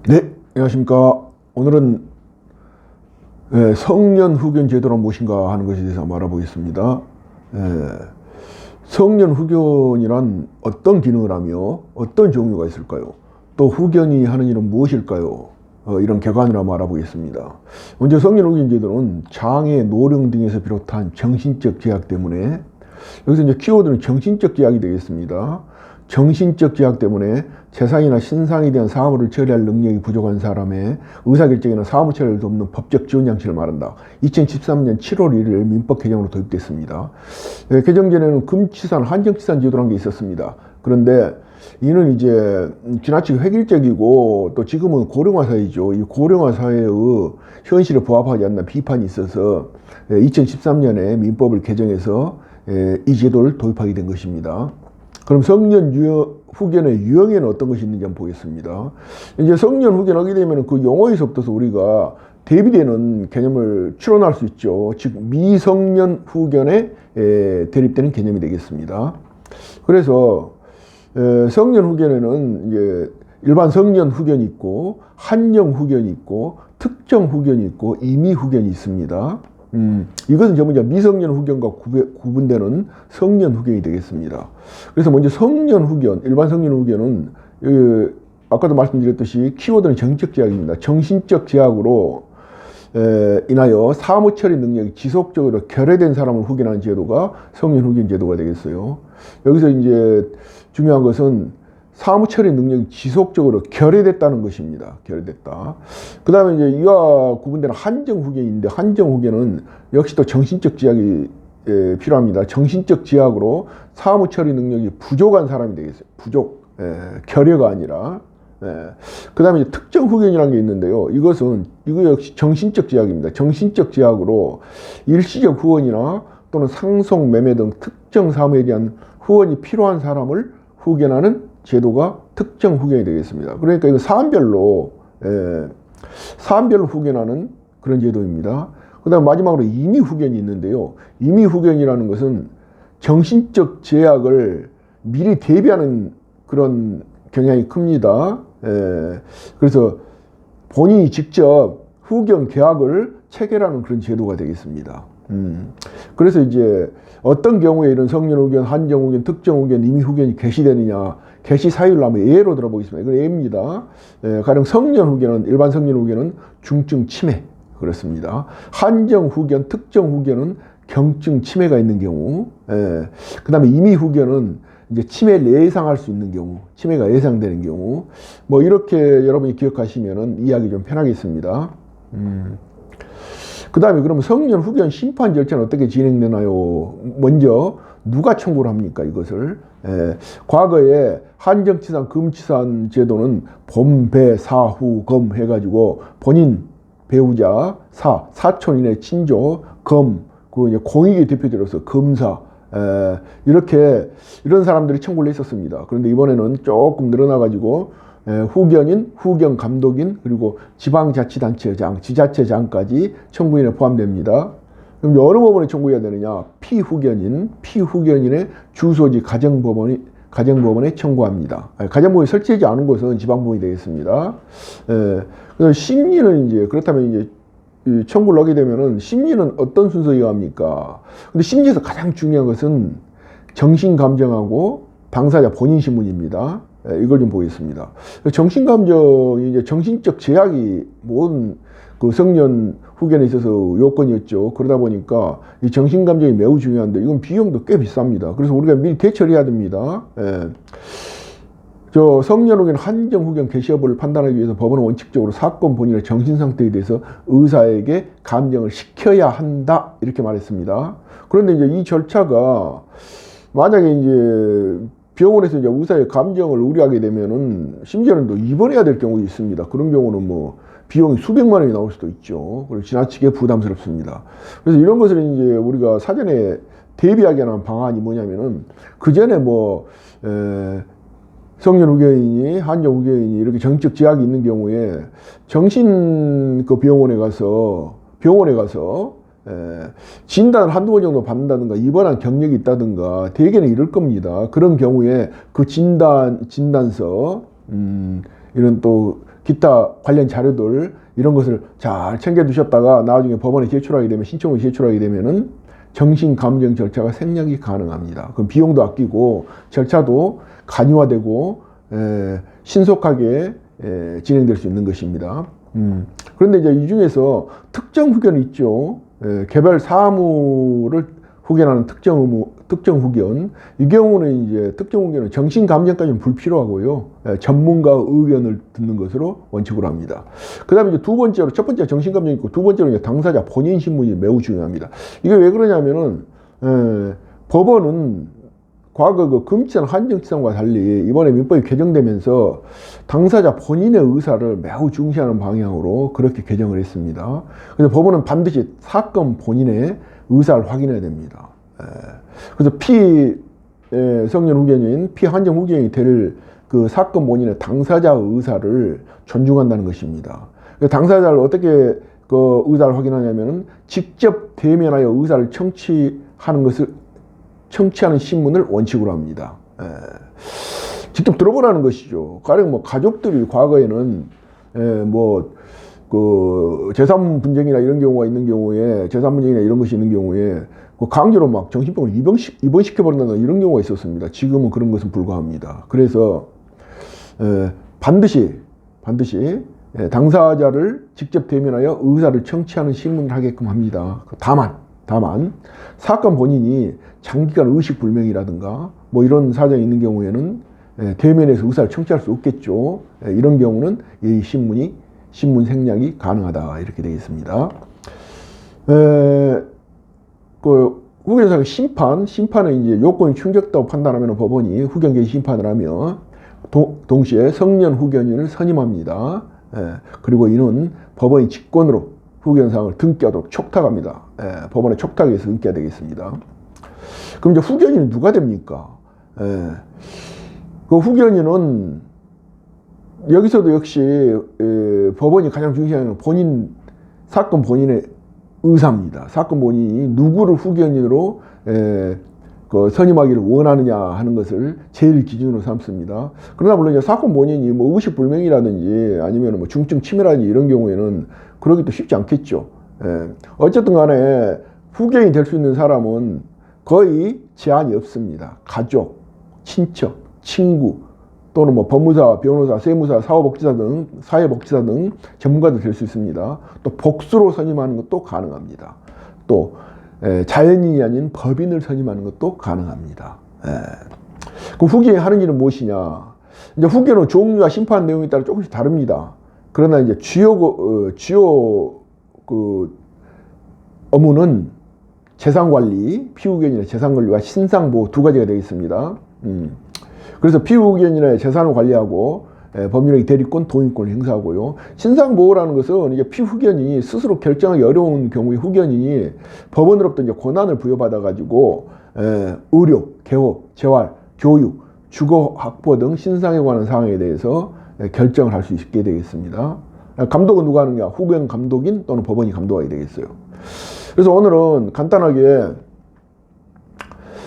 네, 안녕하십니까. 오늘은 성년 후견 제도란 무엇인가 하는 것에 대해서 알아보겠습니다. 예, 성년 후견이란 어떤 기능을 하며 어떤 종류가 있을까요? 또 후견이 하는 일은 무엇일까요? 이런 개관을 한번 알아보겠습니다. 먼저 성년 후견 제도는 장애, 노령 등에서 비롯한 정신적 제약 때문에, 여기서 이제 키워드는 정신적 제약이 되겠습니다. 정신적 제약 때문에 재산이나 신상에 대한 사무를 처리할 능력이 부족한 사람의 의사결정이나 사무 처리를 돕는 법적 지원 장치를 말한다. 2013년 7월 1일 민법 개정으로 도입됐습니다. 개정 전에는 금치산, 한정치산 제도라는 게 있었습니다. 그런데 이는 이제 지나치게 획일적이고 또 지금은 고령화 사회죠. 이 고령화 사회의 현실에 부합하지 않는 비판이 있어서 2013년에 민법을 개정해서 이 제도를 도입하게 된 것입니다. 그럼 성년 후견의 유형에는 어떤 것이 있는지 한번 보겠습니다. 이제 성년 후견하게 되면 그 용어에서부터 우리가 대비되는 개념을 추론할 수 있죠. 즉 미성년 후견에 대립되는 개념이 되겠습니다. 그래서 성년 후견에는 이제 일반 성년 후견이 있고 한정 후견이 있고 특정 후견이 있고 임의 후견이 있습니다. 이것은 전부 미성년 후견과 구분되는 성년 후견이 되겠습니다. 그래서 먼저 성년 후견, 일반 성년 후견은 아까도 말씀드렸듯이 키워드는 정신적 제약입니다. 정신적 제약으로 인하여 사무 처리 능력이 지속적으로 결여된 사람을 후견하는 제도가 성년 후견 제도가 되겠어요. 여기서 이제 중요한 것은 사무 처리 능력이 지속적으로 결여됐다는 것입니다. 결여됐다. 그 다음에 이제 이와 구분되는 한정 후견인데, 한정 후견은 역시 또 정신적 제약이 필요합니다. 정신적 제약으로 사무 처리 능력이 부족한 사람이 되겠어요. 부족, 결여가 아니라. 그 다음에 이제 특정 후견이라는 게 있는데요. 이거 역시 정신적 제약입니다. 정신적 제약으로 일시적 후원이나 또는 상속, 매매 등 특정 사무에 대한 후원이 필요한 사람을 후견하는 제도가 특정 후견이 되겠습니다. 그러니까 이거 사안별로 후견하는 그런 제도입니다. 그 다음 마지막으로 임의 후견이 있는데요. 임의 후견이라는 것은 정신적 제약을 미리 대비하는 그런 경향이 큽니다. 그래서 본인이 직접 후견 계약을 체결하는 그런 제도가 되겠습니다. 그래서 이제 어떤 경우에 이런 성년 후견, 한정 후견, 특정 후견, 임의 후견이 개시되느냐, 개시 사유를 한번 예로 들어보겠습니다. 이건 예입니다. 가령 성년 후견은, 일반 성년 후견은 중증 치매, 그렇습니다. 한정 후견, 특정 후견은 경증 치매가 있는 경우, 그 다음에 임의 후견은 이제 치매를 예상할 수 있는 경우, 치매가 예상되는 경우, 뭐 이렇게 여러분이 기억하시면은 이해하기 좀 편하겠습니다. 그 다음에 그러면 성년 후견 심판 절차는 어떻게 진행되나요? 먼저 누가 청구를 합니까? 이것을. 과거에 한정치산, 금치산 제도는 본, 배, 사, 후, 검 해가지고 본인, 배우자, 사촌인의 친조, 검, 그 이제 공익의 대표자로서 검사, 이런 사람들이 청구를 했었습니다. 그런데 이번에는 조금 늘어나가지고 후견인, 후견 감독인, 그리고 지방자치단체장, 지자체장까지 청구인에 포함됩니다. 그럼 어느 법원에 청구해야 되느냐? 피후견인의 주소지 가정법원에 청구합니다. 가정법원이 설치하지 않은 곳은 지방법원이 되겠습니다. 그래서 심리는 이제 그렇다면 이제 청구를 하게 되면은 심리는 어떤 순서에 의합니까? 근데 심리에서 가장 중요한 것은 정신감정하고 당사자 본인 신문입니다. 이걸 좀 보겠습니다. 정신감정이 이제 정신적 제약이 모든 그 성년 후견에 있어서 요건이었죠. 그러다 보니까 이 정신감정이 매우 중요한데 이건 비용도 꽤 비쌉니다. 그래서 우리가 미리 대처를 해야 됩니다. 저 성년 후견, 한정 후견 개시 여부를 판단하기 위해서 법원은 원칙적으로 사건 본인의 정신 상태에 대해서 의사에게 감정을 시켜야 한다 이렇게 말했습니다. 그런데 이제 이 절차가 만약에 이제 병원에서 이제 의사의 감정을 의뢰하게 되면은 심지어는 또 입원해야 될 경우도 있습니다. 그런 경우는 뭐 비용이 수백만 원이 나올 수도 있죠. 그리고 지나치게 부담스럽습니다. 그래서 이런 것을 이제 우리가 사전에 대비하게 하는 방안이 뭐냐면은 그 전에 뭐 성년 후견인이, 한정 후견인이 이렇게 정신적 제약이 있는 경우에 정신 그 병원에 가서 진단을 한두 번 정도 받는다든가 입원한 경력이 있다든가 대개는 이럴 겁니다. 그런 경우에 그 진단서 이런 또 기타 관련 자료들 이런 것을 잘 챙겨 두셨다가 나중에 법원에 제출하게 되면, 신청을 제출하게 되면은 정신감정 절차가 생략이 가능합니다. 그럼 비용도 아끼고 절차도 간이화되고 신속하게 진행될 수 있는 것입니다. 그런데 이제 이 중에서 특정 후견이 있죠. 개별 사무를 후견하는 특정 후견. 이 경우는 이제 특정 후견은 정신감정까지는 불필요하고요. 전문가 의견을 듣는 것으로 원칙으로 합니다. 그 다음에 이제 두 번째로, 첫 번째 정신감정이 있고, 두 번째로 이제 당사자 본인 신문이 매우 중요합니다. 이게 왜 그러냐면은, 법원은 과거 그 금지산 한정치상과 달리 이번에 민법이 개정되면서 당사자 본인의 의사를 매우 중시하는 방향으로 그렇게 개정을 했습니다. 그래서 법원은 반드시 사건 본인의 의사를 확인해야 됩니다. 그래서 성년 후견인, 피한정 후견인이 될 그 사건 본인의 당사자의 의사를 존중한다는 것입니다. 당사자를 어떻게 그 의사를 확인하냐면은 직접 대면하여 의사를 청취하는 신문을 원칙으로 합니다. 직접 들어보라는 것이죠. 가령 뭐 가족들이 과거에는 그 재산 분쟁이나 이런 경우가 있는 경우에, 재산 분쟁이나 이런 것이 있는 경우에 강제로 막 정신병을 입원시켜 버린다는 이런 경우가 있었습니다. 지금은 그런 것은 불가합니다. 그래서 반드시 당사자를 직접 대면하여 의사를 청취하는 신문을 하게끔 합니다. 다만 사건 본인이 장기간 의식불명이라든가 뭐 이런 사정이 있는 경우에는 대면에서 의사를 청취할 수 없겠죠. 이런 경우는 이 신문 생략이 가능하다, 이렇게 되겠습니다. 그 후견사의 심판은 이제 요건이 충족됐다고 판단하면 법원이 후견 개시 심판을 하며 동시에 성년 후견인을 선임합니다. 그리고 이는 법원이 직권으로 후견사항을 등기하도록 촉탁합니다. 법원에 촉탁해서 등기해야 되겠습니다. 그럼 이제 후견인은 누가 됩니까? 그 후견인은 여기서도 역시 법원이 가장 중시하는 사건 본인의 의사입니다. 사건 본인이 누구를 후견인으로 그 선임하기를 원하느냐 하는 것을 제일 기준으로 삼습니다. 그러나 물론 이제 사건 본인이 뭐 의식불명이라든지 아니면 뭐 중증 치매라든지 이런 경우에는 그러기도 쉽지 않겠죠. 어쨌든 간에 후견인이 될 수 있는 사람은 거의 제한이 없습니다. 가족, 친척, 친구, 또는 뭐 법무사, 변호사, 세무사, 사회복지사 등 전문가도 될 수 있습니다. 또 복수로 선임하는 것도 가능합니다. 또 자연인이 아닌 법인을 선임하는 것도 가능합니다. 그 후견이 하는 일은 무엇이냐? 이제 후견은 종류와 심판 내용에 따라 조금씩 다릅니다. 그러나 이제 주요 그 업무는 재산관리, 피후견인의 재산관리와 신상보호 두 가지가 되겠습니다. 그래서 피후견인의 재산을 관리하고 법률의 대리권, 동의권을 행사하고요. 신상보호라는 것은 이제 피후견인이 스스로 결정하기 어려운 경우에 후견인이 법원으로부터 이제 권한을 부여받아가지고 의료, 개업, 재활, 교육, 주거 확보 등 신상에 관한 사항에 대해서 결정을 할 수 있게 되겠습니다. 감독은 누가 하느냐? 후견 감독인 또는 법원이 감독하게 되겠어요. 그래서 오늘은 간단하게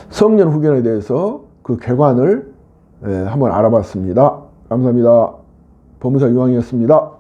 성년 후견에 대해서 그 궤관을 한번 알아봤습니다. 감사합니다. 법무사 유황이었습니다.